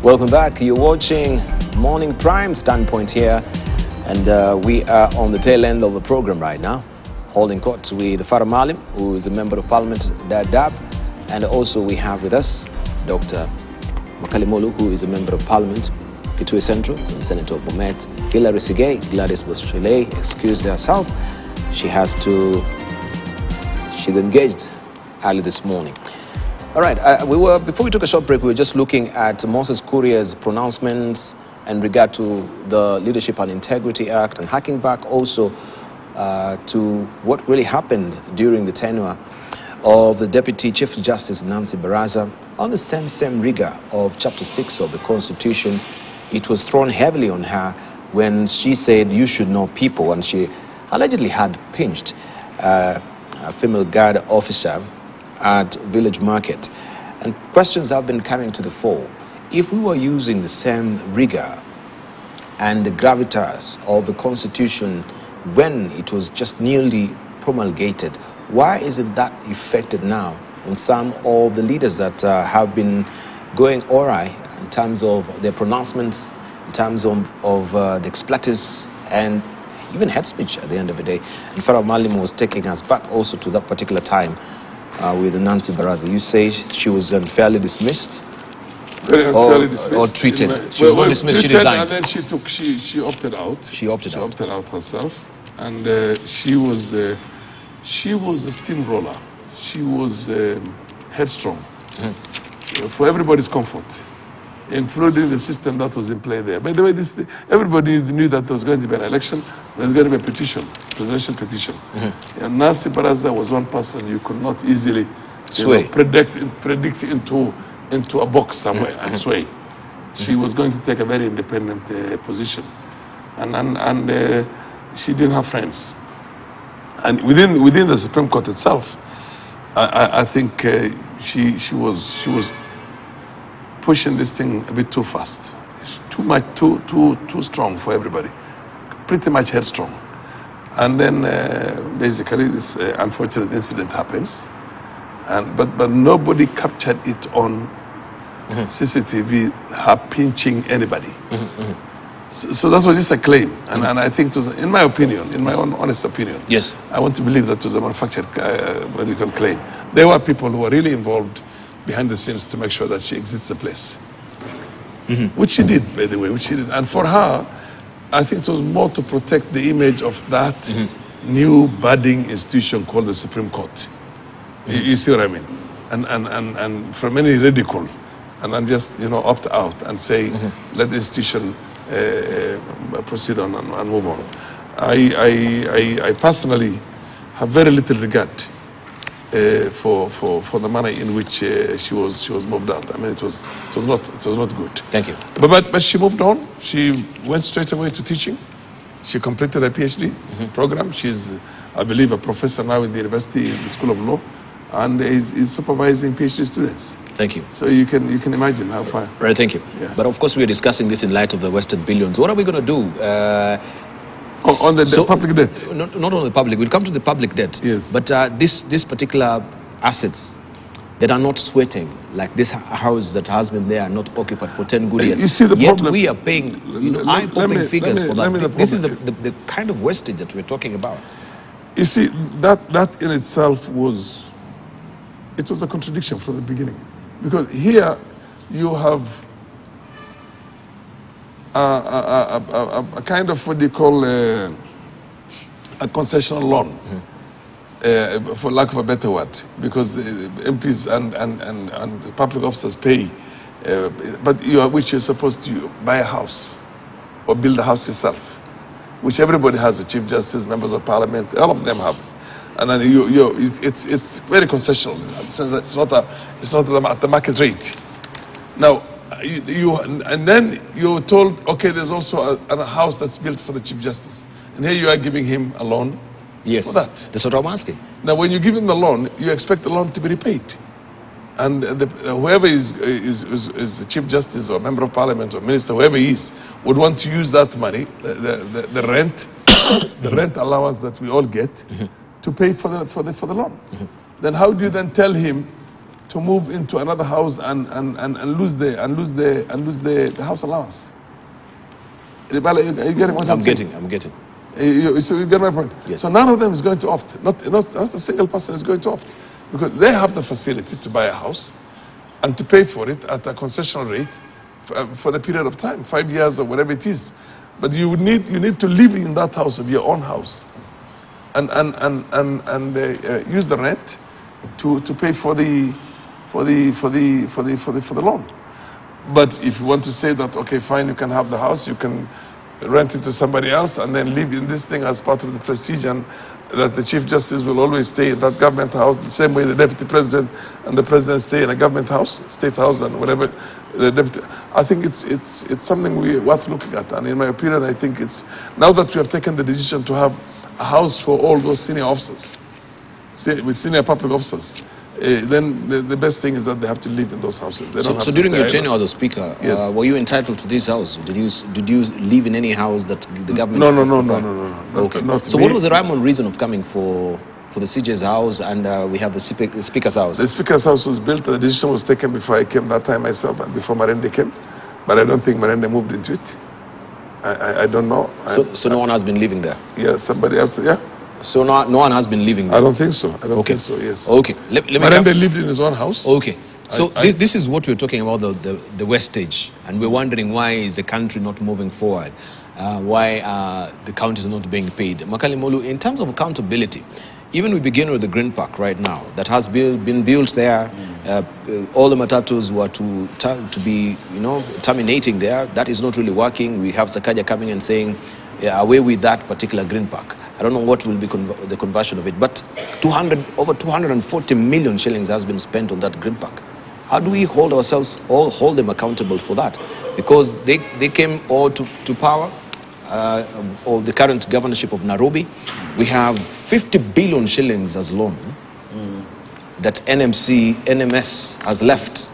Welcome back. You're watching Morning Prime Standpoint here, and we are on the tail end of the program right now, holding court with Farah Malim, who is a member of Parliament, Dadaab, and also we have with us Dr. Makalimolu, who is a member of Parliament, Kitui Central, and Senator Bomet. Hilary Sigay, Gladys Boschele, excused herself. She's engaged early this morning. All right, before we took a short break, we were just looking at Moses Kuria's pronouncements in regard to the Leadership and Integrity Act, and harking back also to what really happened during the tenure of the Deputy Chief Justice Nancy Baraza on the same rigor of Chapter 6 of the Constitution. It was thrown heavily on her when she said, "You should know people," and she allegedly had pinched a female guard officer at Village Market. And questions have been coming to the fore. If we were using the same rigor and the gravitas of the Constitution when it was just newly promulgated, why is it that affected now on some of the leaders that have been going awry in terms of their pronouncements, in terms of the expletives, and even head speech at the end of the day? And Farah Malim was taking us back also to that particular time with Nancy Baraza. You say she was unfairly dismissed? Very unfairly dismissed. Or treated? She was not dismissed, she resigned. And then she opted out. She opted out herself. And she was a steamroller. She was headstrong for everybody's comfort, including the system that was in play there. By the way, everybody knew that there was going to be an election. There's going to be a petition, presidential petition. And Nancy Baraza was one person you could not easily predict into a box somewhere and sway. She was going to take a very independent position, and she didn't have friends. And within the Supreme Court itself, I think she was pushing this thing a bit too fast, too strong for everybody, pretty much headstrong. And then basically this unfortunate incident happens, but nobody captured it on CCTV, her pinching anybody. So that was just a claim, and I think it was, in my opinion, in my own honest opinion, yes, I want to believe that it was a manufactured medical claim. There were people who were really involved behind the scenes to make sure that she exits the place, which she did, by the way, which she did. And for her, I think it was more to protect the image of that new budding institution called the Supreme Court. You see what I mean? And from any ridicule, and just opt out and say, let the institution proceed on and move on. I personally have very little regard for the manner in which she was moved out. I mean, it was not good. Thank you. But she moved on. She went straight away to teaching. She completed a PhD program. She's, I believe, a professor now in the university, in the School of Law, and is supervising PhD students. Thank you. So you can imagine how far. Right, thank you. Yeah. But of course, we are discussing this in light of the wasted billions. What are we going to do? On the public debt? Not on the public. We'll come to the public debt. Yes. But this particular assets that are not sweating, like this house that has been there, not occupied for 10 good years. You see the problem. Yet we are paying eye-popping figures for that. This is the kind of wastage that we're talking about. You see, that in itself was a contradiction from the beginning. Because here you have a kind of what they call a concessional loan, for lack of a better word, because the MPs and public officers pay, but which you're supposed to buy a house or build a house yourself, which everybody has, the Chief Justice, members of Parliament, all of them have. And then it's very concessional. It's not at the market rate. Now, and then you're told, okay, there's also a house that's built for the Chief Justice, and here you are giving him a loan. Yes, for that. That's what I'm asking. Now, when you give him the loan, you expect the loan to be repaid, and whoever is the Chief Justice or Member of Parliament or Minister, whoever he is, would want to use that money, the rent, the rent allowance that we all get, to pay for the loan. Then how do you then tell him to move into another house and lose the house allowance. Are you getting what I'm saying? I'm getting. So you get my point? Yes. So none of them is going to opt. Not a single person is going to opt, because they have the facility to buy a house and to pay for it at a concessional rate for the period of time, 5 years or whatever it is. But you need to live in that house, of your own house, and use the rent to pay for the loan. But if you want to say that, okay, fine, you can have the house, you can rent it to somebody else, and then live in this thing as part of the prestige, and that the Chief Justice will always stay in that government house, the same way the Deputy President and the President stay in a government house, state house, and whatever. The deputy, I think it's something worth looking at, and in my opinion, I think it's, now that we have taken the decision to have a house for all those senior officers, with senior public officers, then the best thing is that they have to live in those houses. They don't have So to during stay your idle. tenure as a speaker, Yes. were you entitled to this house? Did you live in any house that the government? No. Okay. Not So me. what was the rhyme or reason of coming for the CJ's house, and we have the speaker's house? The Speaker's house was built, the decision was taken before I came that time myself, and before Marende came. But I don't think Marende moved into it. I don't know. So no one has been living there? Yeah, somebody else, yeah. So no one has been living there? I don't think so. I don't think so, yes. Okay. Let me Marende lived in his own house. Okay. So this is what we're talking about, the Westage, and we're wondering why is the country not moving forward? Why the counties are not being paid? Makali Molu, in terms of accountability, even we begin with the Green Park right now, that has been built there. All the matatus were to be, terminating there. That is not really working. We have Sakaja coming and saying, away with that particular Green Park. I don't know what will be the conversion of it, but over 240 million shillings has been spent on that Green Park. How do we hold them accountable for that? Because they came all to power, or the current governorship of Nairobi. We have 50 billion shillings as loan that NMS has left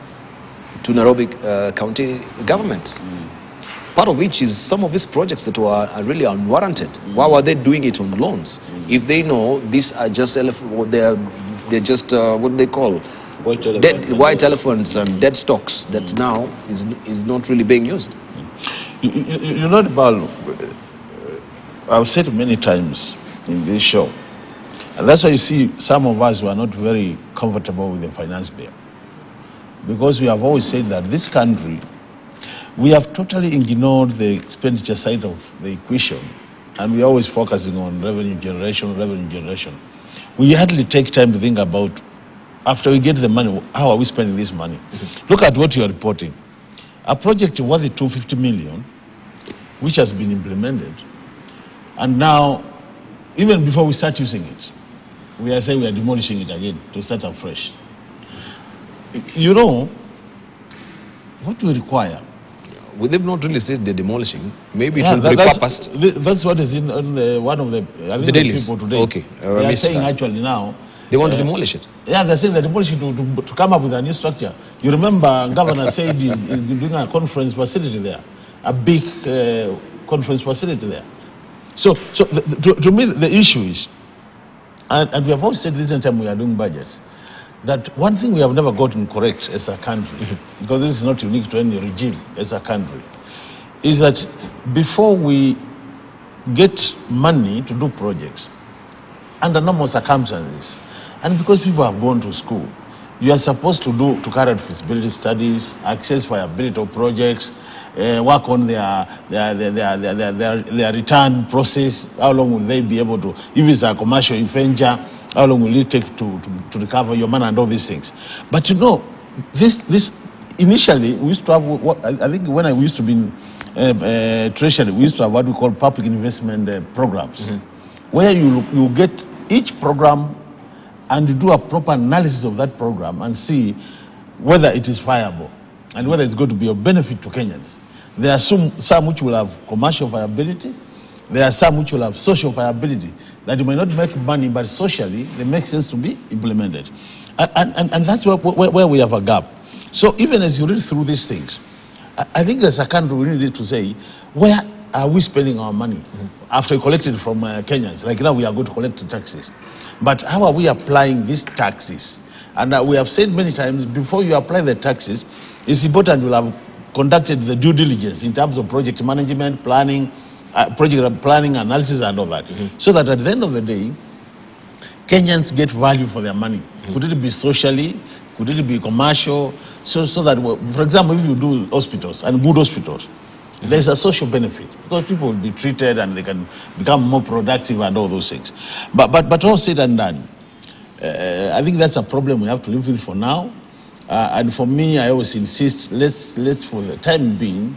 to Nairobi County government. Part of which is some of these projects that are really unwarranted. Why were they doing it on loans? If they know these are just they're just what do they call white elephants and dead stocks that now is not really being used. You know, Balu, I've said many times in this show, and that's why you see some of us who are not very comfortable with the finance bill, because we have always said that this country, we have totally ignored the expenditure side of the equation, and we're always focusing on revenue generation. We hardly take time to think about, after we get the money, how are we spending this money? Look at what you are reporting. A project worth 250 million, which has been implemented, and now, even before we start using it, we are saying we are demolishing it again to start afresh. You know, what we require. Well, they've not really said they're demolishing. Maybe it will be repurposed. That's what is in one of the dailies. people today. Okay. They are saying actually now. They want to demolish it. Yeah, they're saying they're demolishing to come up with a new structure. You remember, Governor said he's doing a conference facility there, a big conference facility there. So to me, the issue is, and we have always said this anytime we are doing budgets, that one thing we have never gotten correct as a country, because this is not unique to any regime as a country, is that before we get money to do projects, under normal circumstances, and because people have gone to school, you are supposed to carry out feasibility studies, access viability of projects, work on their return process. How long will they be able to, if it's a commercial venture, how long will it take to recover your money and all these things? But you know, this initially we used to have, I think when I used to be in Treasury, we used to have what we call public investment programs, where you get each program and you do a proper analysis of that program and see whether it is viable and whether it's going to be of benefit to Kenyans. There are some which will have commercial viability. There are some which will have social viability, that you may not make money, but socially they make sense to be implemented. And that's where we have a gap. So even as you read through these things, I think as a country we need to say, where are we spending our money after we collected from Kenyans? Like now we are going to collect taxes. But how are we applying these taxes And we have said many times, before you apply the taxes, it's important you'll have conducted the due diligence in terms of project management, planning, project planning, analysis, and all that. So that at the end of the day, Kenyans get value for their money. Could it be socially? Could it be commercial? So that, for example, if you do hospitals, and good hospitals, there's a social benefit because people will be treated and they can become more productive and all those things. But all said and done, I think that's a problem we have to live with for now. And for me, I always insist, let's for the time being,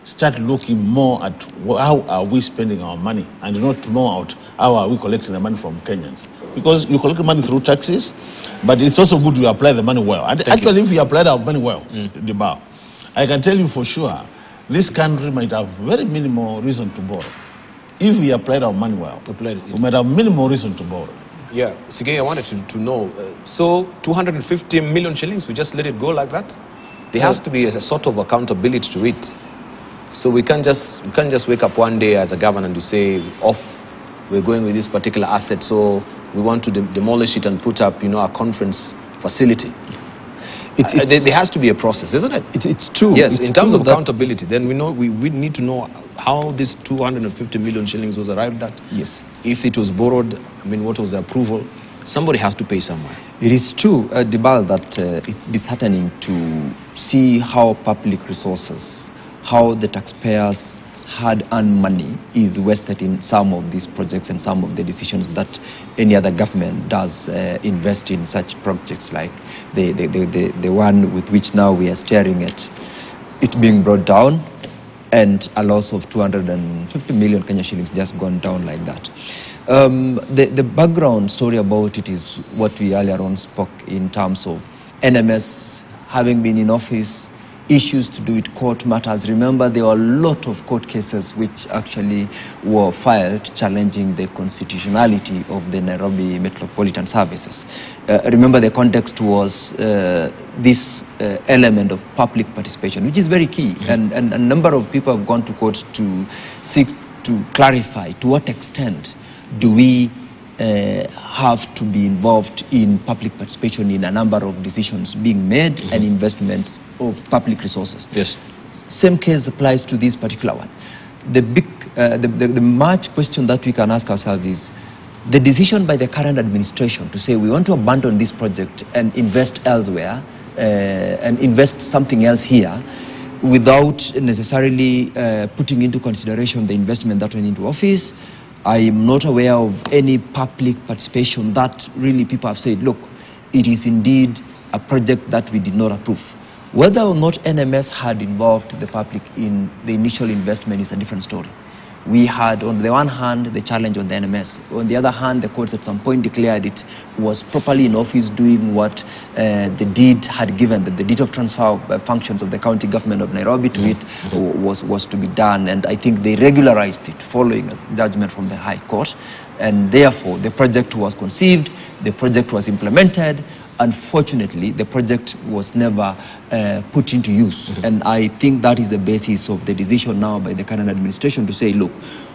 start looking more at how are we spending our money and not more at how are we collecting the money from Kenyans. Because you collect money through taxes, but it's also good to apply the money well. And actually, if we apply our money well, I can tell you for sure, this country might have very minimal reason to borrow. If we applied our money well, we might have minimal reason to borrow. Yeah, Sigei, I wanted to know, so 250 million shillings, we just let it go like that? There has to be a sort of accountability to it. So we can't just wake up one day as a government and you say, we're going with this particular asset, so we want to demolish it and put up, a conference facility. There has to be a process, isn't it? It's true. Yes, it's in terms true of accountability, then we need to know how this 250 million shillings was arrived at. Yes. If it was borrowed, what was the approval? Somebody has to pay somewhere. It is true, Dibal, that it's disheartening to see how public resources, how the taxpayers' hard-earned money is wasted in some of these projects and some of the decisions that any other government does invest in such projects like the one with which now we are staring at it being brought down, and a loss of 250 million Kenya shillings just gone down like that. The background story about it is what we earlier on spoke in terms of NMS having been in office, issues to do with court matters. Remember, there were a lot of court cases which actually were filed challenging the constitutionality of the Nairobi Metropolitan Services. Remember, the context was this element of public participation, which is very key. And a number of people have gone to court to seek to clarify to what extent do we have to be involved in public participation in a number of decisions being made and investments of public resources. Yes. Same case applies to this particular one. The much question that we can ask ourselves is the decision by the current administration to say we want to abandon this project and invest elsewhere and invest something else here without necessarily putting into consideration the investment that went into office. I am not aware of any public participation that really people have said, look, it is indeed a project that we did not approve. Whether or not NMS had involved the public in the initial investment is a different story. We had, on the one hand, the challenge on the NMS. On the other hand, the courts at some point declared it was properly in office doing what the deed had given, the deed of transfer functions of the county government of Nairobi to it was to be done. And I think they regularized it following a judgment from the High Court. And therefore, the project was conceived, the project was implemented. Unfortunately, the project was never put into use. And I think that is the basis of the decision now by the current administration to say, look,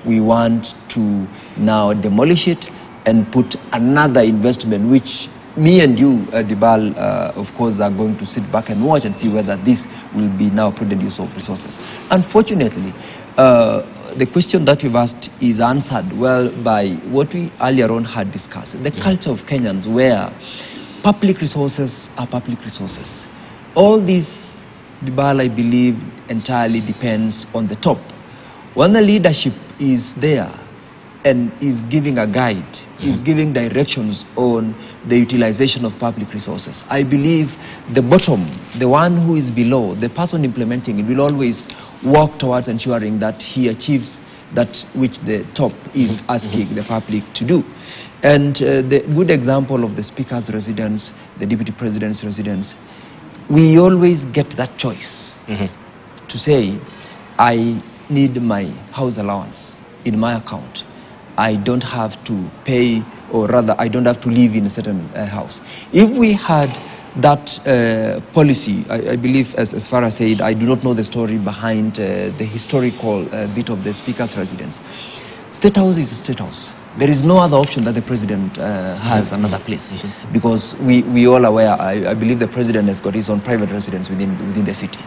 we want to now demolish it and put another investment, which me and you, Dibal, of course, are going to sit back and watch and see whether this will be now prudent use of resources. Unfortunately, the question that we've asked is answered well by what we earlier on had discussed, the culture of Kenyans where public resources are public resources. All this, Dibal, I believe, entirely depends on the top. When the leadership is there and is giving a guide, is giving directions on the utilization of public resources, I believe the bottom, the one who is below, the person implementing it will always work towards ensuring that he achieves that which the top is asking the public to do. And the good example of the Speaker's residence, the Deputy President's residence, we always get that choice to say, I need my house allowance in my account. I don't have to pay, or rather, I don't have to live in a certain house. If we had that policy, I believe, as far as I said, I do not know the story behind the historical bit of the Speaker's residence. State House is a State House. There is no other option that the president has another place, because we all aware, I believe the president has got his own private residence within the city,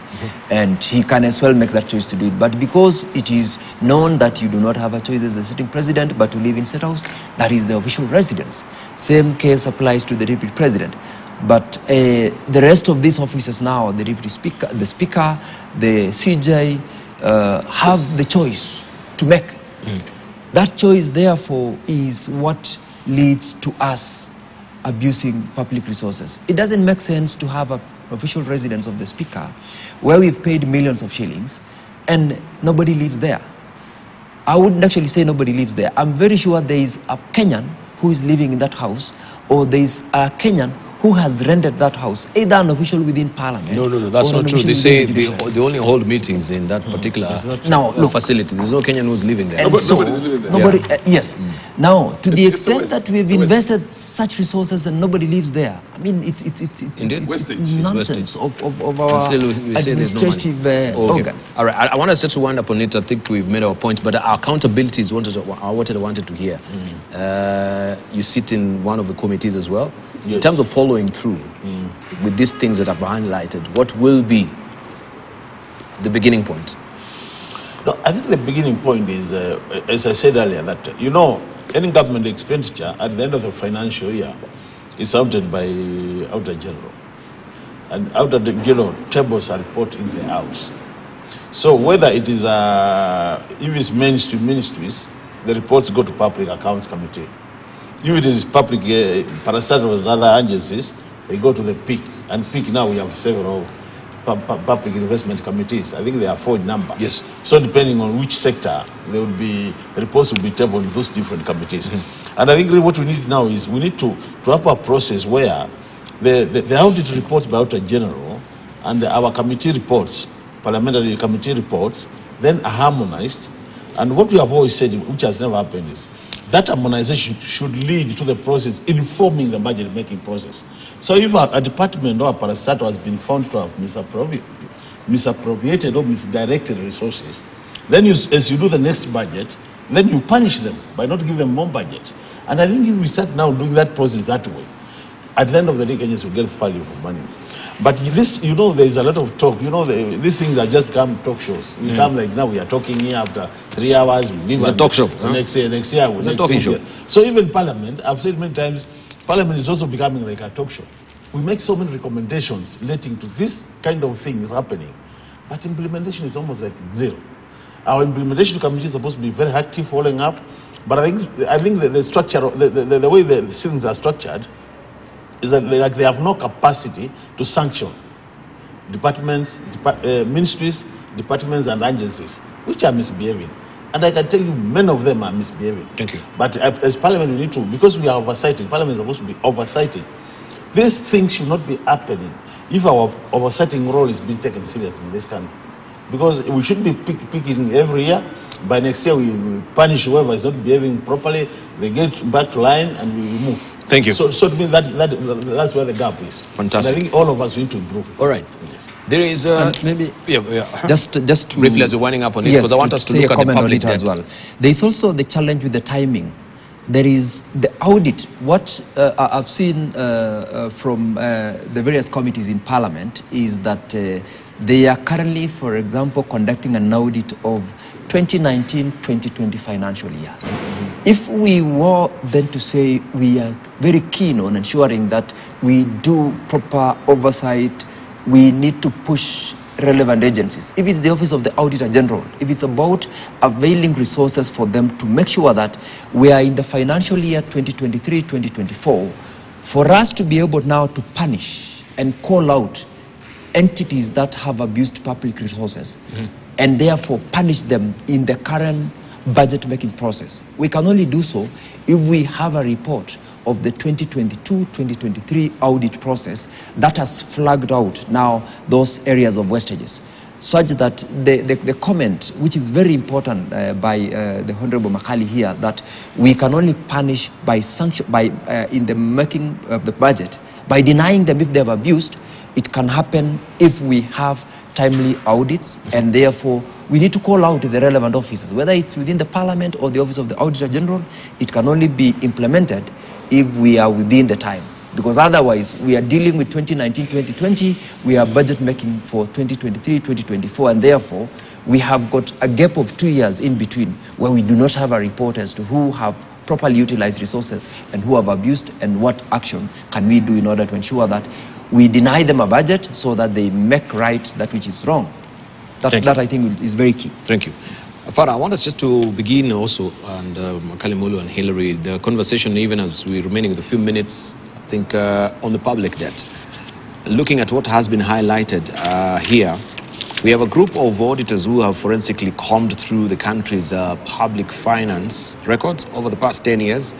and he can as well make that choice to do it. But because it is known that you do not have a choice as a sitting president but to live in State House, that is the official residence. Same case applies to the deputy president. But the rest of these officers now, the deputy speaker, the CJ, have the choice to make. That choice, therefore, is what leads to us abusing public resources. It doesn't make sense to have an official residence of the speaker where we've paid millions of shillings and nobody lives there. I wouldn't actually say nobody lives there. I'm very sure there is a Kenyan who is living in that house, or there is a Kenyan who has rented that house, either an official within parliament. No, that's not true. They say they only hold meetings in that particular facility. There's no Kenyan who's living there. Nobody's living there. Yes. Now, to the extent that we've invested such resources and nobody lives there, I mean, it's nonsense of our administrative organs. All right, I want us to wind up on it. I think we've made our point, but our accountability is what I wanted to hear. You sit in one of the committees as well. Yes. In terms of following through with these things that I've highlighted, what will be the beginning point? No, I think the beginning point is, as I said earlier, that, any government expenditure at the end of the financial year is audited by Auditor General. And Auditor General tables a report in the House. So whether it is if it's mainstream ministries, the reports go to Public Accounts Committee. If it is public parastatals and other agencies, they go to the PIC. And PIC now we have several public investment committees. I think there are 4 in number. Yes. So depending on which sector, there will be reports will be tabled in those different committees. And I think what we need now is we need to have a process where the audit reports by Auditor General and our committee reports, parliamentary committee reports, then are harmonized. And what we have always said, which has never happened, is that harmonization should lead to the process informing the budget making process. So if a department or a parastatal has been found to have misappropriated or misdirected resources, then as you do the next budget, then you punish them by not giving them more budget. And I think if we start now doing that process that way, at the end of the day, Kenyans will get value for money. But this, there's a lot of talk. These things are just become talk shows. We come like now we are talking here after 3 hours. We leave. It's a talk show. Next year. It's a talking show. So even Parliament, I've said many times, Parliament is also becoming like a talk show. We make so many recommendations relating to this kind of things happening, but implementation is almost like zero. Our implementation committee is supposed to be very active, following up. But I think the structure, the way the things are structured, is that they have no capacity to sanction departments, ministries, departments and agencies, which are misbehaving. And I can tell you many of them are misbehaving. Thank you. But as Parliament, we need to, because we are oversighting, Parliament is supposed to be oversighting. These things should not be happening if our oversighting role is being taken seriously in this country. Because we should be picking every year. By next year, we punish whoever is not behaving properly. They get back to line and we move. Thank you. So to me, that's where the gap is. Fantastic. And I think all of us need to improve. All right. Yes. There is maybe just to, briefly as we're winding up on it, yes, because I want us to look at the public debt as well. There is also the challenge with the timing. There is the audit. What I've seen from the various committees in Parliament is that they are currently, for example, conducting an audit of 2019-2020 financial year. If we were then to say we are very keen on ensuring that we do proper oversight, we need to push relevant agencies. If it's the Office of the Auditor General, if it's about availing resources for them to make sure that we are in the financial year 2023-2024, for us to be able now to punish and call out entities that have abused public resources and therefore punish them in the current budget-making process. We can only do so if we have a report of the 2022-2023 audit process that has flagged out now those areas of wastages, such that the comment, which is very important by the Honorable Makali here, that we can only punish by sanction, in the making of the budget, by denying them if they have abused. It can happen if we have timely audits, and therefore we need to call out the relevant officers, whether it's within the Parliament or the Office of the Auditor General. It can only be implemented if we are within the time. Because otherwise, we are dealing with 2019-2020, we are budget making for 2023-2024, and therefore, we have got a gap of 2 years in between where we do not have a report as to who have properly utilized resources and who have abused, and what action can we do in order to ensure that we deny them a budget so that they make right that which is wrong. That I think is very key. Thank you. Farah, I want us just to begin also, and Kalimulu and Hillary, the conversation, even as we're remaining with a few minutes, I think, on the public debt. Looking at what has been highlighted here, we have a group of auditors who have forensically combed through the country's public finance records over the past 10 years.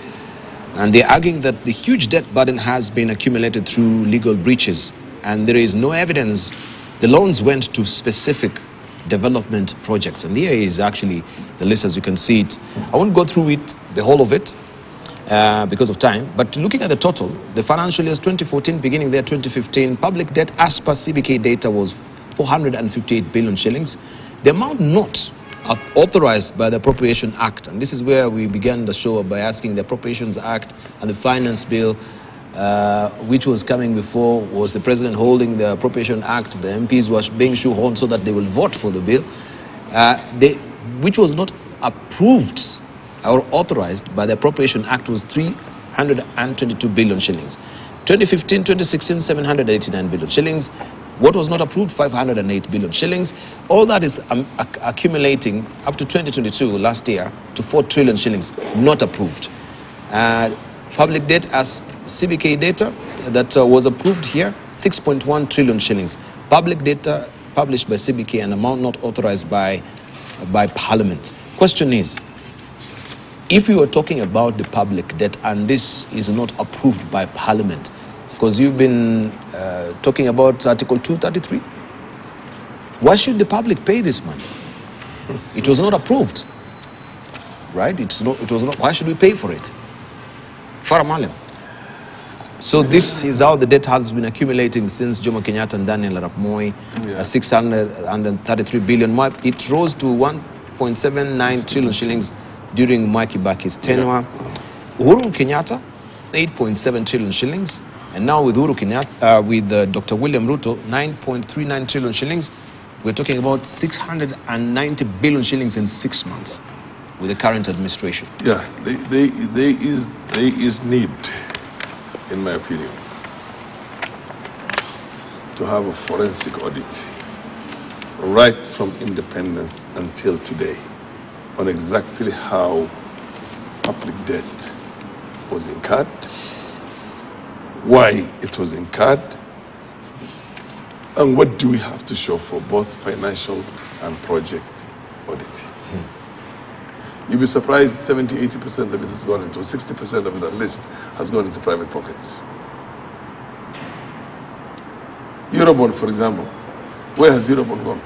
And they're arguing that the huge debt burden has been accumulated through legal breaches. And there is no evidence the loans went to specific development projects. And here is actually the list as you can see it. I won't go through it, the whole of it, because of time. But looking at the total, the financial years 2014, beginning there 2015, public debt as per CBK data was 458 billion shillings. The amount not authorized by the Appropriation Act, and this is where we began the show by asking the Appropriations Act and the Finance Bill, which was coming before, was the President holding the Appropriation Act, the MPs were being shoehorned so that they will vote for the bill, which was not approved or authorized by the Appropriation Act, was 322 billion shillings. 2015, 2016, 789 billion shillings. What was not approved, 508 billion shillings. All that is accumulating up to 2022, last year, to 4 trillion shillings, not approved. Public debt as CBK data that was approved here, 6.1 trillion shillings. Public data published by CBK, an amount not authorized by Parliament. Question is, if you are talking about the public debt and this is not approved by Parliament, because you've been talking about Article 233. Why should the public pay this money? It was not approved, right? It was not. Why should we pay for it? Farah Malim. So this is how the debt has been accumulating since Jomo Kenyatta and Daniel Arap Moi, 633 billion. It rose to 1.79 trillion shillings during Mwai Kibaki's tenure. Uhuru Kenyatta, 8.7 trillion shillings. And now with Uhuru Kenyatta, with Dr. William Ruto, 9.39 trillion shillings. We're talking about 690 billion shillings in 6 months with the current administration. Yeah, there is need, in my opinion, to have a forensic audit right from independence until today on exactly how public debt was incurred, why it was incurred, and what do we have to show for both financial and project audit. You'll be surprised 70-80% of it has gone into, 60% of it at least has gone into private pockets. Eurobond, for example, where has Eurobond gone?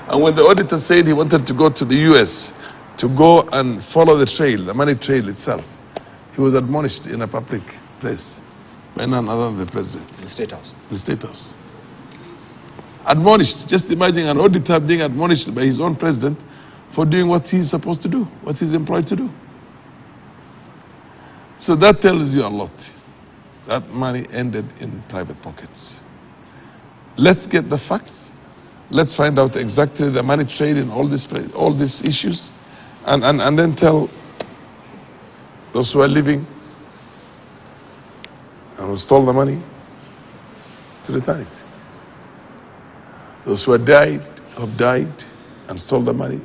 And when the auditor said he wanted to go to the US to go and follow the trail, the money trail itself, he was admonished in a public place by none other than the president. In the State House. In the State House. Admonished. Just imagine an auditor being admonished by his own president for doing what he's supposed to do, what he's employed to do. So that tells you a lot. That money ended in private pockets. Let's get the facts. Let's find out exactly the money trade in all these issues, and then tell those who are living and who stole the money to return it. Those who have died and stole the money,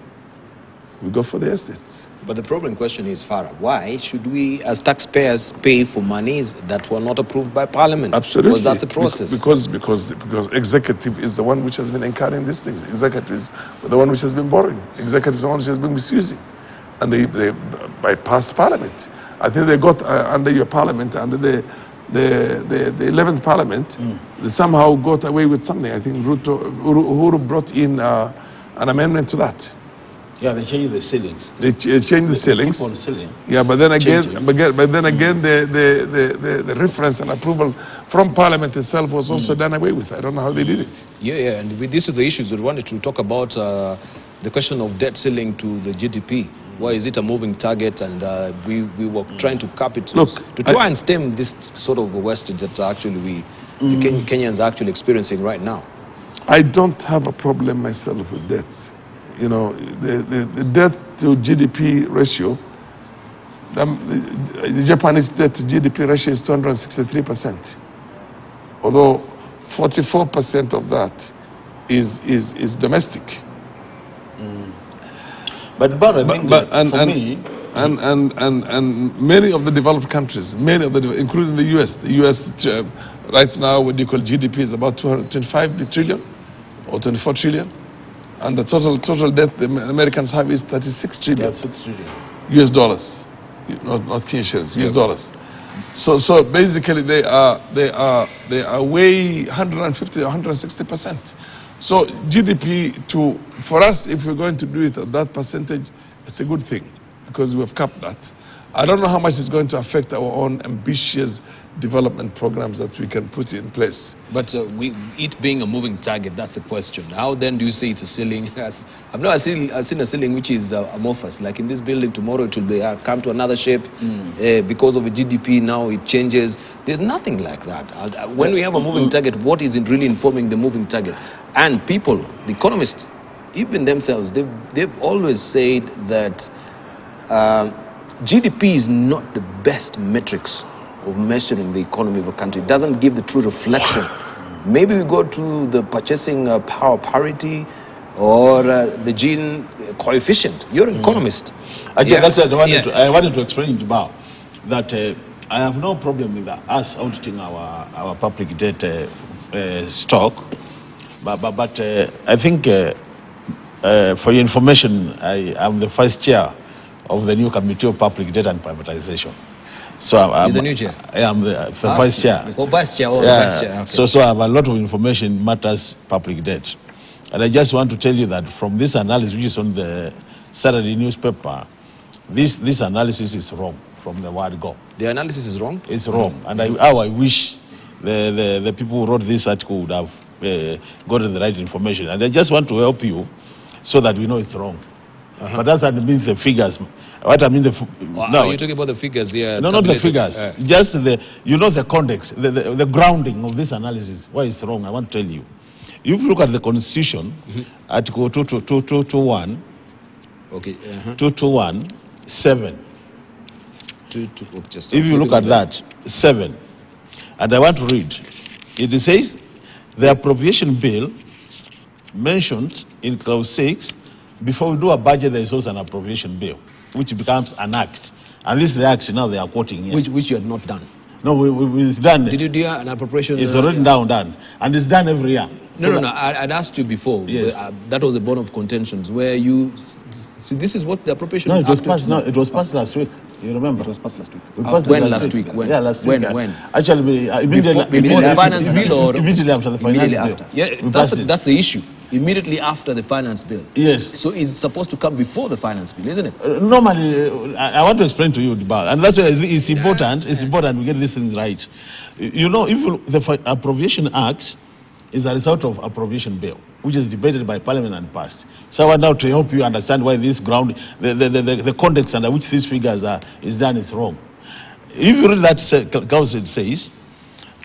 we go for the estates. But the problem question is, Farah, why should we as taxpayers pay for monies that were not approved by Parliament? Absolutely. Because that's a process. Because executive is the one which has been incurring these things. Executive is the one which has been borrowing. Executive is the one which has been misusing. And they bypassed Parliament. I think they got under your Parliament, under the 11th Parliament, they somehow got away with something. I think Uhuru brought in an amendment to that. Yeah, they change the ceilings. They change the ceilings. Keep on ceiling. Yeah, but then again, Changing. the reference and approval from Parliament itself was also done away with. I don't know how they did it. Yeah, and this is the issues we wanted to talk about. The question of debt ceiling to the GDP. Why is it a moving target? And we were trying to cap it to try and stem this sort of wastage that actually the Kenyans are actually experiencing right now. I don't have a problem myself with debts. You know, the debt to GDP ratio, the Japanese debt to GDP ratio is 263%. Although 44% of that is domestic. But I think for me, and many of the developed countries, including the US right now, what you call GDP is about 225 trillion or 24 trillion, and the total debt the Americans have is 36 trillion. yeah, 6 trillion. US dollars, not Kenyan shillings, US dollars. So basically they are way 150 or 160%. So GDP for us, if we're going to do it at that percentage, it's a good thing because we have capped that. I don't know how much it's going to affect our own ambitious development programs that we can put in place. But it being a moving target, that's the question. How then do you say it's a ceiling? I've never seen a ceiling which is amorphous. Like in this building, tomorrow it will be come to another shape. Because of the GDP now it changes. There's nothing like that. When we have a moving target, what is it really informing the moving target? And people, the economists, even themselves, they've always said that GDP is not the best metrics of measuring the economy of a country. It doesn't give the true reflection. Maybe we go to the purchasing power parity or the Gini coefficient. You're an economist. Again, that's what I wanted to explain to Bao, that I have no problem with us auditing our public debt stock, but I think for your information, I am the vice chair of the new Committee of Public Debt and Privatization. So I'm the new chair? I am the vice chair. Oh, vice chair. Oh, Yeah. vice chair. Okay. So I have a lot of information in matters public debt. And I just want to tell you that from this analysis, which is on the Saturday newspaper, this analysis is wrong from the word go. The analysis is wrong? It's wrong. And I wish the people who wrote this article would have gotten the right information. And I just want to help you so that we know it's wrong. But that doesn't mean the figures. What I mean, no, you're talking about the figures here. No, not the figures. Just the context, the grounding of this analysis. Why it's wrong? I want to tell you. If you look at the Constitution, Article 221, okay, 221, 7. Just if you look at that, 7, and I want to read, it says the appropriation bill mentioned in clause 6. Before we do a budget, there is also an appropriation bill, which becomes an act. And this is the act now they are quoting here. Which you had not done. No, it's done. Did you do an appropriation? It's already done. And it's done every year. No. I'd asked you before. Yes. That was a bone of contentions where you see this is what the appropriation. No, it was passed. No, it was passed last week. You remember? It was passed last week. When last week? When? Yeah, last week. When? Actually, before the finance bill or immediately after the finance bill. Yeah, that's the issue. Immediately after the finance bill. Yes. So it's supposed to come before the finance bill, isn't it? Normally, I want to explain to you, and that's why it's important. It's important we get these things right. You know, if the Appropriation Act is a result of appropriation bill, which is debated by Parliament and passed. So I want now to help you understand why this ground, the context under which these figures is done is wrong. If you read that clause, it says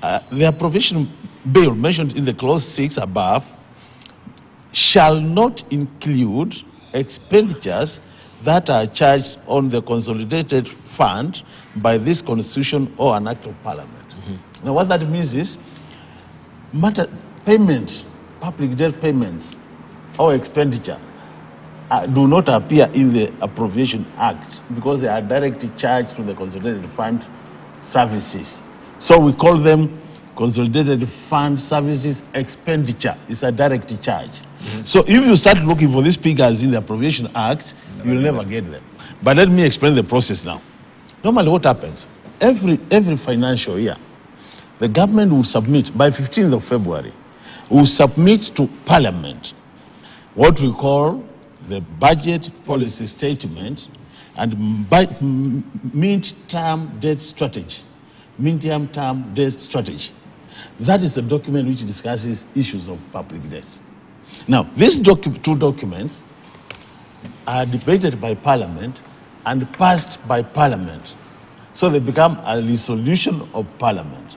the appropriation bill mentioned in the clause 6 above shall not include expenditures that are charged on the consolidated fund by this constitution or an act of Parliament. Now what that means is payments, public debt payments or expenditure do not appear in the Appropriation Act because they are directly charged to the Consolidated Fund Services. So we call them Consolidated Fund Services expenditure. It's a direct charge. So if you start looking for these figures in the Appropriation Act, you'll never get them. But let me explain the process now. Normally what happens, every financial year, the government will submit, by 15th of February, will submit to Parliament what we call the budget policy statement and mid-term debt strategy. Medium-term debt strategy. That is a document which discusses issues of public debt. Now, these two documents are debated by Parliament and passed by Parliament. So they become a resolution of Parliament.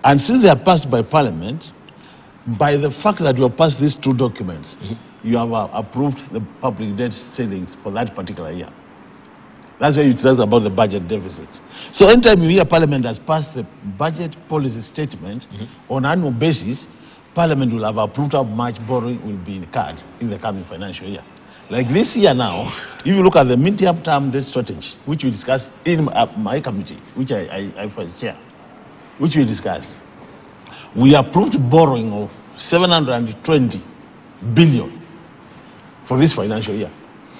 And since they are passed by Parliament, by the fact that you have passed these two documents, you have approved the public debt ceilings for that particular year. That's why it says about the budget deficit. So anytime you hear Parliament has passed the budget policy statement on an annual basis, Parliament will have approved how much borrowing will be incurred in the coming financial year. Like this year now, if you look at the medium-term debt strategy, which we discussed in my committee, which I first chair, which we discussed, we approved borrowing of 720 billion for this financial year.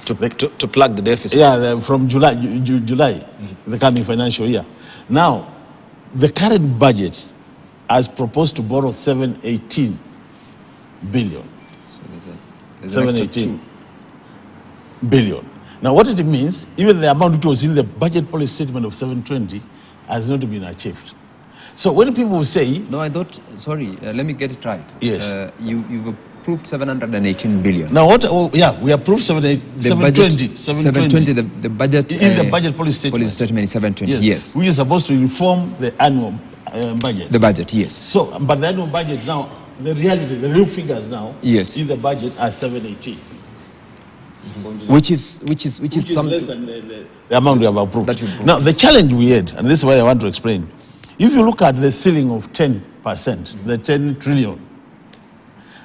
To plug the deficit? Yeah, from July, the coming financial year. Now, the current budget has proposed to borrow 718 billion. 718 billion. Now, what it means, even the amount which was in the budget policy statement of 720 has not been achieved. So when people say... No, I thought, sorry, let me get it right. Yes. You've approved 718 billion. Now, what? Oh, yeah, we approved 720. 720, the budget... In the budget policy statement. Policy statement is 720, yes. We are supposed to inform the annual budget. The budget, yes. So, but the annual budget now, the reality, the real figures now, yes, in the budget are 718. Which is something less than the amount we have approved. Now, the challenge we had, and this is why I want to explain, if you look at the ceiling of 10%, the 10 trillion,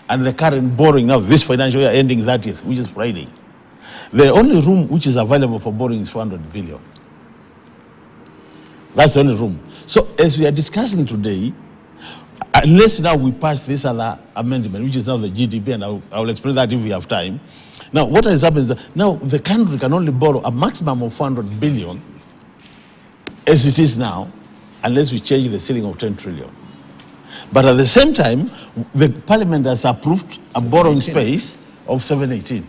and the current borrowing now, this financial year ending 30th, which is Friday, the only room which is available for borrowing is 400 billion. That's the only room. So, as we are discussing today, unless now we pass this other amendment, which is now the GDP, and I will explain that if we have time. Now, what has happened is that now the country can only borrow a maximum of 400 billion as it is now, unless we change the ceiling of 10 trillion. But at the same time, the Parliament has approved a borrowing space of 718.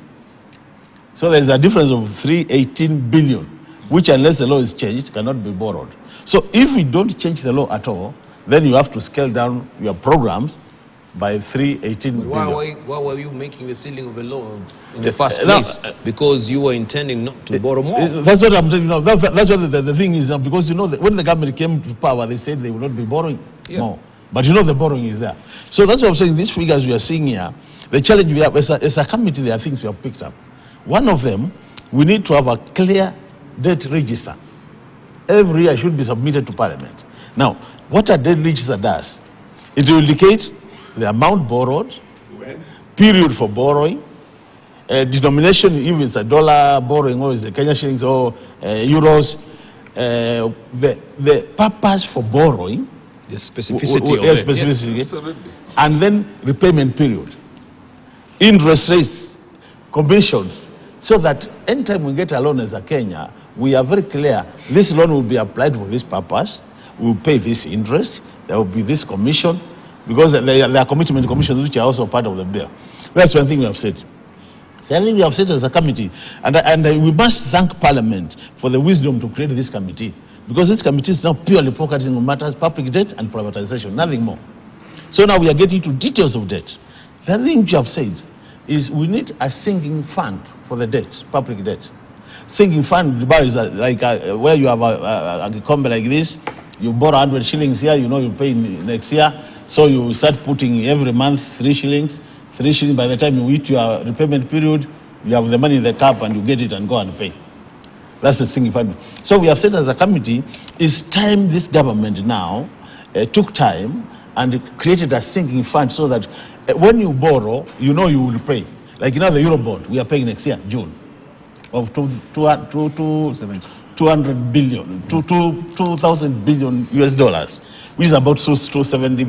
So there's a difference of 318 billion, which unless the law is changed, cannot be borrowed. So if we don't change the law at all, then you have to scale down your programs by 318 billion. Why were you making the ceiling of a law in the first place? Because you were intending not to borrow more. That's what I'm telling you now. That's what the thing is now. Because you know, when the government came to power, they said they will not be borrowing more. But you know, the borrowing is there. So that's what I'm saying. These figures we are seeing here, the challenge we have as a committee, there are things we have picked up. One of them, we need to have a clear debt register. Every year should be submitted to Parliament. Now, what a debt register does, it will indicate the amount borrowed, period for borrowing, denomination, if it's a dollar borrowing or it's a Kenya shillings or euros, the purpose for borrowing, the specificity of it. Yes, and then repayment period, interest rates, commissions, so that anytime we get a loan as a Kenya, we are very clear, this loan will be applied for this purpose, we'll pay this interest, there will be this commission, because there are commitment commissions which are also part of the bill. That's one thing we have said. The other thing we have said as a committee, and we must thank Parliament for the wisdom to create this committee, because this committee is now purely focusing on matters public debt and privatization, nothing more. So now we are getting to details of debt. The other thing which you have said is we need a sinking fund for the debt, public debt. Sinking fund is like where you have a company like this, you borrow 100 shillings here, you know you pay next year, so you start putting every month 3 shillings. 3 shillings, by the time you hit your repayment period, you have the money in the cap and you get it and go and pay. That's the sinking fund. So we have said as a committee, it's time this government now took time and created a sinking fund so that when you borrow, you know you will pay. Like you know the Eurobond, we are paying next year, June, of 200 billion, 2,000 billion US dollars, which is about 270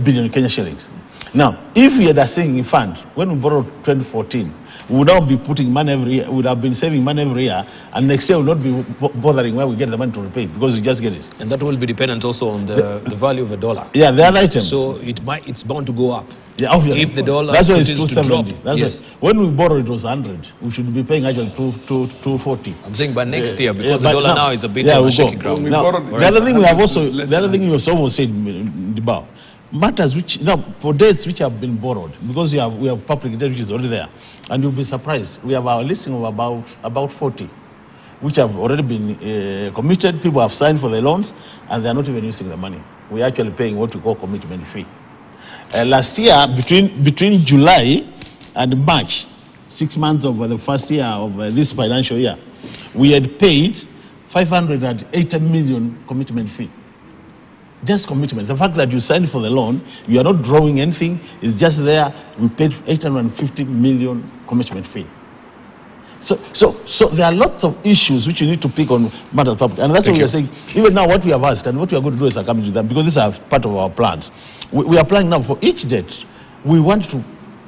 billion Kenya shillings. Now, if we had a sinking fund, when we borrowed 2014, we would now be putting money every year, we would have been saving money every year, and next year we will not be bothering where we get the money to repay, because we just get it. And that will be dependent also on the value of the dollar. Yeah, the other item. So it's bound to go up. Yeah, obviously. If the dollar that's why it's continues to 270. drop, That's yes. why when we borrowed it was 100. We should be paying actually 240. I'm saying by next year, because but the dollar now is a bit yeah, on we'll a shaky go. ground. We Now, borrowed the other thing we have 100 also, less the other than thing you also said, Dibao, matters which now for debts which have been borrowed, because we have public debt which is already there, and you'll be surprised. We have our listing of about 40, which have already been committed. People have signed for the loans, and they are not even using the money. We are actually paying what we call commitment fee. Last year, between July and March, 6 months of the first year of this financial year, we had paid 580 million commitment fee. Just commitment. The fact that you signed for the loan, you are not drawing anything, it's just there. We paid 850 million commitment fee. So there are lots of issues which you need to pick on matters of public. And that's what we are saying. Even now, what we have asked and what we are going to do is coming to them, because these are part of our plans. We are planning now for each debt. We want to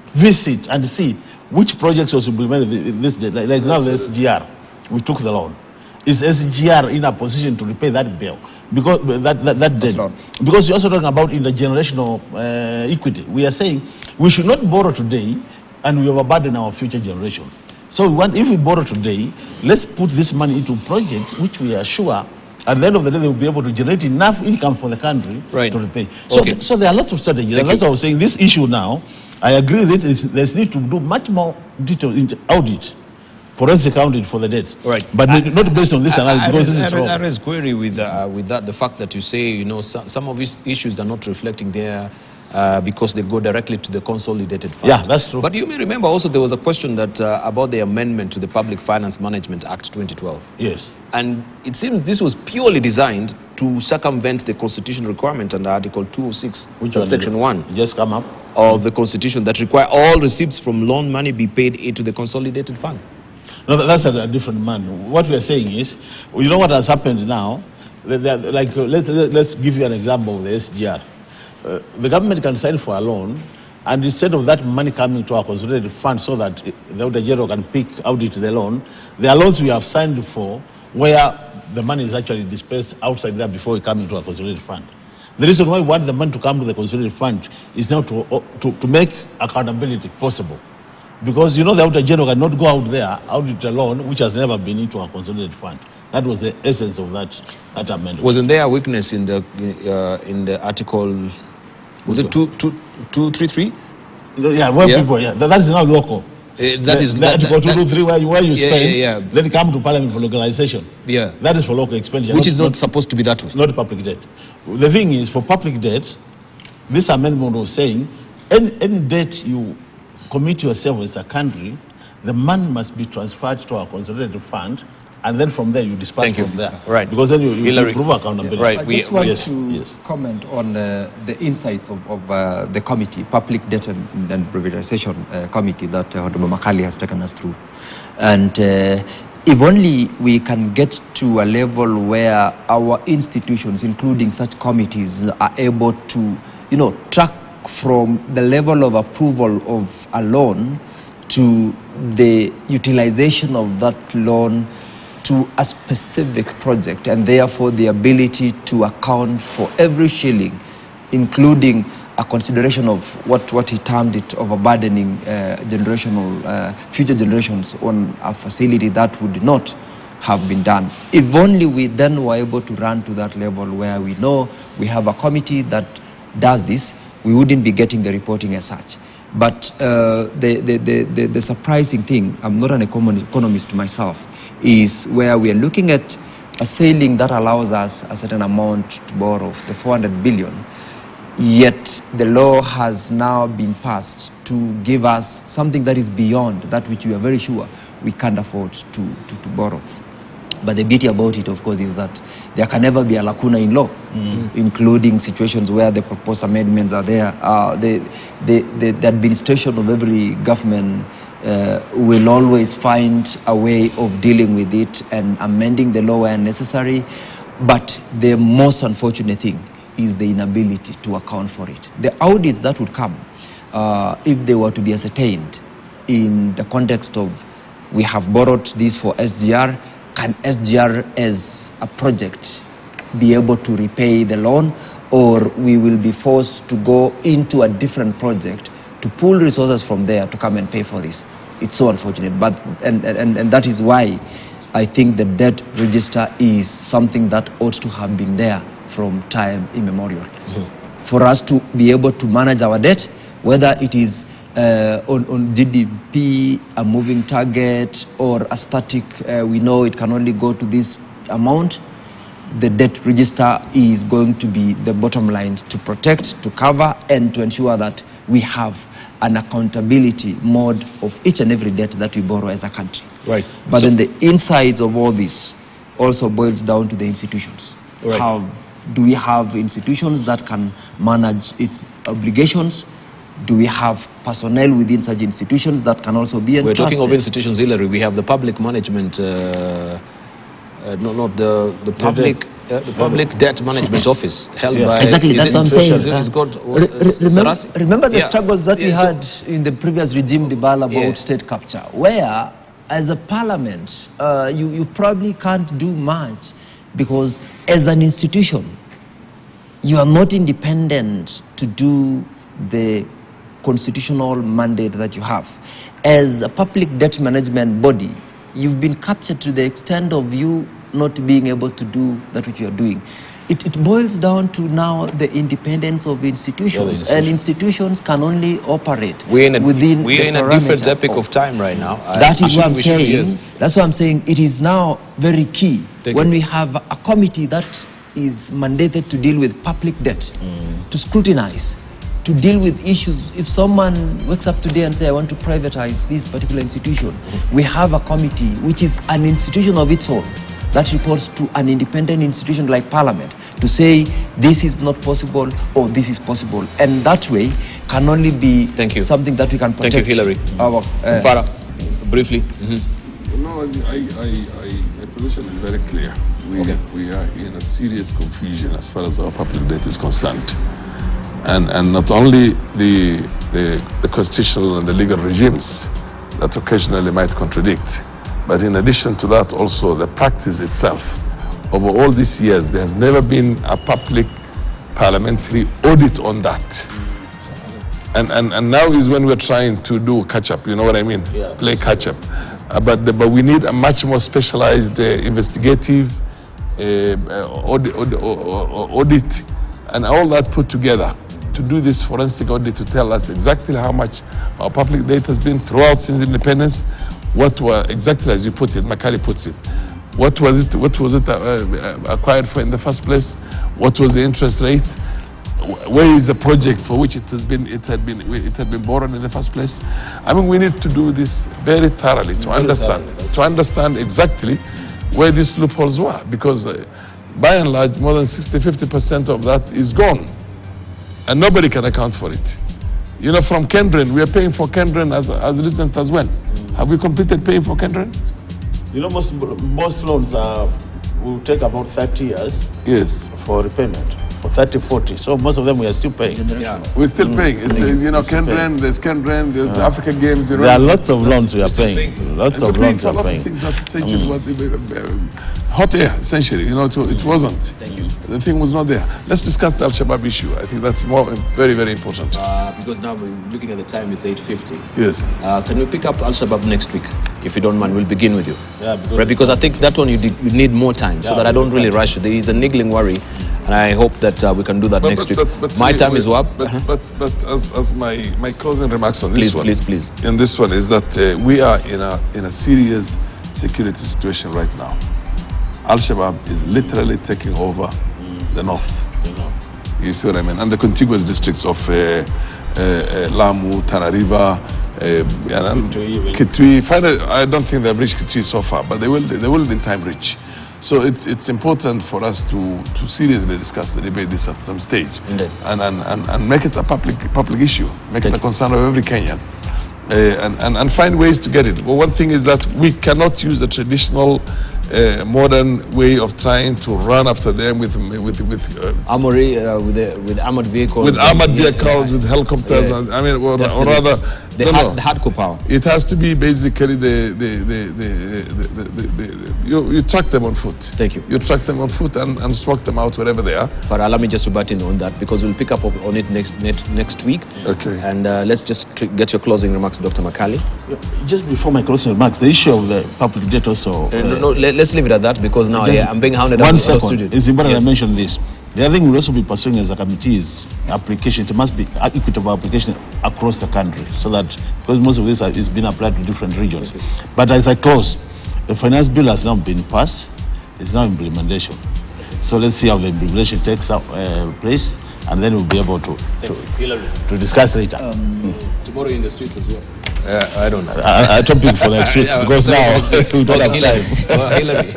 visit and see which projects was implemented in this debt. Like now, the SGR, we took the loan. Is SGR in a position to repay that bill? Because that debt. Because you're also talking about intergenerational equity. We are saying we should not borrow today and we overburden our future generations. So we want, if we borrow today, let's put this money into projects which we are sure at the end of the day they will be able to generate enough income for the country to repay. So, so there are lots of strategies. And that's why I was saying this issue now, I agree with it, there's need to do much more detailed audit, forensic accounting for the debts. Right. But not based on this analysis, because this is wrong. I raise query with that, the fact that you say, you know, some of these issues are not reflecting there because they go directly to the consolidated fund. Yeah, that's true. But you may remember also there was a question that about the amendment to the Public Finance Management Act 2012. Yes. And it seems this was purely designed to circumvent the constitutional requirement under Article 206, Section 1. Just come up. Of the Constitution that require all receipts from loan money be paid into the consolidated fund. No, that's a different man. What we are saying is, you know what has happened now? Like, let's give you an example of the SGR. The government can sign for a loan, and instead of that money coming to our consolidated fund so that the Auditor General can pick audit the loan, there are loans we have signed for where the money is actually dispersed outside there before it comes into our consolidated fund. The reason why we want the money to come to the consolidated fund is now to make accountability possible. Because, you know, the Auditor General cannot go out there, audit a loan which has never been into our consolidated fund. That was the essence of that amendment. Wasn't there a weakness in the article? Was it 233? Yeah, people, yeah. That is now local. Article 223 where you spend, then come to Parliament for localization. Yeah. That is for local expenditure. Which is not supposed to be that way. Not public debt. The thing is, for public debt, this amendment was saying, any debt you commit yourself as a country, the money must be transferred to our consolidated fund, and then from there you disperse from there. Right. Because then you prove accountability. Right. I just want to comment on the insights of the committee, Public Debt and Privatization Committee that Honorable Makali has taken us through. And if only we can get to a level where our institutions, including such committees, are able to, you know, track from the level of approval of a loan to the utilization of that loan to a specific project, and therefore the ability to account for every shilling, including a consideration of what he termed it overburdening future generations on a facility that would not have been done. If only we then were able to run to that level where we know we have a committee that does this, we wouldn't be getting the reporting as such. But the surprising thing, I'm not an economist myself, is where we are looking at a ceiling that allows us a certain amount to borrow, the 400 billion, yet the law has now been passed to give us something that is beyond that which we are very sure we can't afford to borrow. But the beauty about it, of course, is that there can never be a lacuna in law, including situations where the proposed amendments are there. The administration of every government will always find a way of dealing with it and amending the law where necessary. But the most unfortunate thing is the inability to account for it. The audits that would come, if they were to be ascertained in the context of we have borrowed this for SGR, can SGR as a project be able to repay the loan, or we will be forced to go into a different project to pull resources from there to come and pay for this. It's so unfortunate, but and that is why I think the debt register is something that ought to have been there from time immemorial. For us to be able to manage our debt, whether it is on GDP, a moving target, or a static, we know it can only go to this amount, the debt register is going to be the bottom line to protect, to cover, and to ensure that we have an accountability mode of each and every debt that we borrow as a country. Right. But then the insides of all this also boils down to the institutions. Right. How do we have institutions that can manage its obligations? Do we have personnel within such institutions that can also be entrusted? We're talking of institutions, Hillary. We have the public management, not the public. The Public Debt Management Office held by... Exactly, that's what I'm saying. Remember the struggles that we had in the previous regime, Dibala, about state capture, where as a parliament, you probably can't do much because as an institution, you are not independent to do the constitutional mandate that you have. As a public debt management body, you've been captured to the extent of you not being able to do that which you are doing. It boils down to now the independence of institutions, and institutions can only operate within the parameter. We're in a different epoch of time right now. That is what I'm saying. That's what I'm saying. It is now very key when we have a committee that is mandated to deal with public debt, to scrutinize, to deal with issues. If someone wakes up today and says, I want to privatize this particular institution, we have a committee which is an institution of its own that reports to an independent institution like Parliament to say this is not possible or this is possible. And that way can only be something that we can protect. Thank you, Hillary. Farah, briefly. No, my position is very clear. We are in a serious confusion as far as our public debt is concerned. And not only the constitutional and the legal regimes that occasionally might contradict, but in addition to that, also the practice itself. Over all these years, there has never been a public parliamentary audit on that. And now is when we're trying to do catch-up, you know what I mean? Play catch-up. But we need a much more specialized investigative audit and all that put together to do this forensic audit to tell us exactly how much our public debt has been throughout since independence. What were exactly, as you put it, Makari puts it, what was it acquired for in the first place? What was the interest rate? Where is the project for which it had been borrowed in the first place? I mean, we need to do this very thoroughly to understand exactly where these loopholes were, because by and large, more than 60–50% of that is gone, and nobody can account for it. You know, from Kendren, we are paying for Kendren as recent as when? Have we completed paying for Kendren? You know, most loans will take about 30 years for repayment, for 30–40. So most of them we are still paying. We're still paying. It's, you know, Kendren, there's the Africa Games. You know, there are lots of loans we are paying. Lots of loans we are paying. Things that essentially hot air, essentially. You know, it wasn't. Thank you. The thing was not there. Let's discuss the Al-Shabaab issue. I think that's very, very important. Because now we're looking at the time, it's 8:50. Yes. Can we pick up Al-Shabaab next week? If you don't mind, we'll begin with you. Yeah, because I think that one you need more time so that I don't really rush. There is a niggling worry, and I hope that we can do that next week. My time is up. But as my closing remarks on this please. In this one is that we are in a serious security situation right now. Al-Shabaab is literally taking over the north. You see what I mean? And the contiguous districts of Lamu, Tana River, Kitui. Finally, I don't think they've reached Kitui so far, but they will in time reach. So it's important for us to seriously discuss the debate this at some stage, and make it a public issue, make it a concern of every Kenyan, and find ways to get it. Well, one thing is that we cannot use the traditional modern way of trying to run after them with Armory, with armored vehicles. With armored vehicles, with helicopters, and, I mean, or rather, the hardcore power. It has to be basically you track them on foot. Thank you. You track them on foot and smoke them out wherever they are. Farah, allow me just to butt in on that, because we'll pick up on it next week. Okay. And let's just get your closing remarks, Dr. Makali. Just before my closing remarks, the issue of the public debt also. No, let's leave it at that, because now I'm being hounded out of the studio. It's important I mention this. The other thing we'll also be pursuing as a committee is application. It must be equitable application across the country, so that, because most of this is being applied to different regions. Okay. But as I close, the finance bill has now been passed. It's now implementation. So let's see how the implementation takes place, and then we'll be able to discuss later. Tomorrow in the streets as well. I don't know. I topic for next week, because now we don't have time.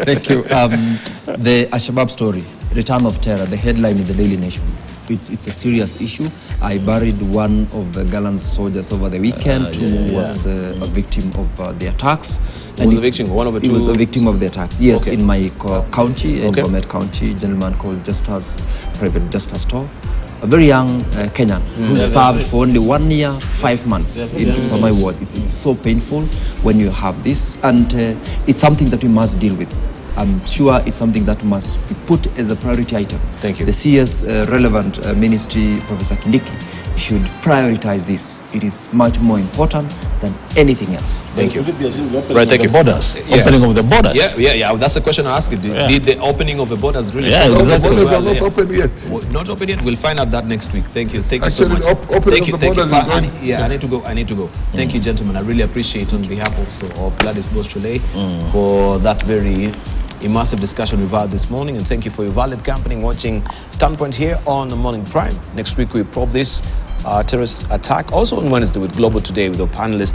Thank you. The Al-Shabaab story, return of terror, the headline in the Daily Nation. It's a serious issue. I buried one of the gallant soldiers over the weekend who was a victim of the attacks. He was a victim, one of the two? He was a victim of the attacks, yes, okay. in my county, in Bomet County, a gentleman called Private Justice Tor. A very young Kenyan who served for only 1 year, 5 months in Samai ward. It's so painful when you have this, and it's something that we must deal with. I'm sure it's something that must be put as a priority item. Thank you. The CS relevant ministry, Professor Kindiki, should prioritize this. It is much more important than anything else. Thank you. Right, thank you. Borders. Opening of the borders. Yeah. That's the question I asked you. Did the opening of the borders really? Yeah, exactly. The borders are not open yet. Not open yet. We'll find out that next week. Thank you. Thank you so much. Opening of the borders is going. I need to go. Thank you, gentlemen. I really appreciate, on behalf also of Gladys Boschole, for that very immersive discussion we've had this morning, and thank you for your valid company watching Standpoint here on the Morning Prime. Next week we probe this terrorist attack, also on Wednesday with Global Today with our panelists.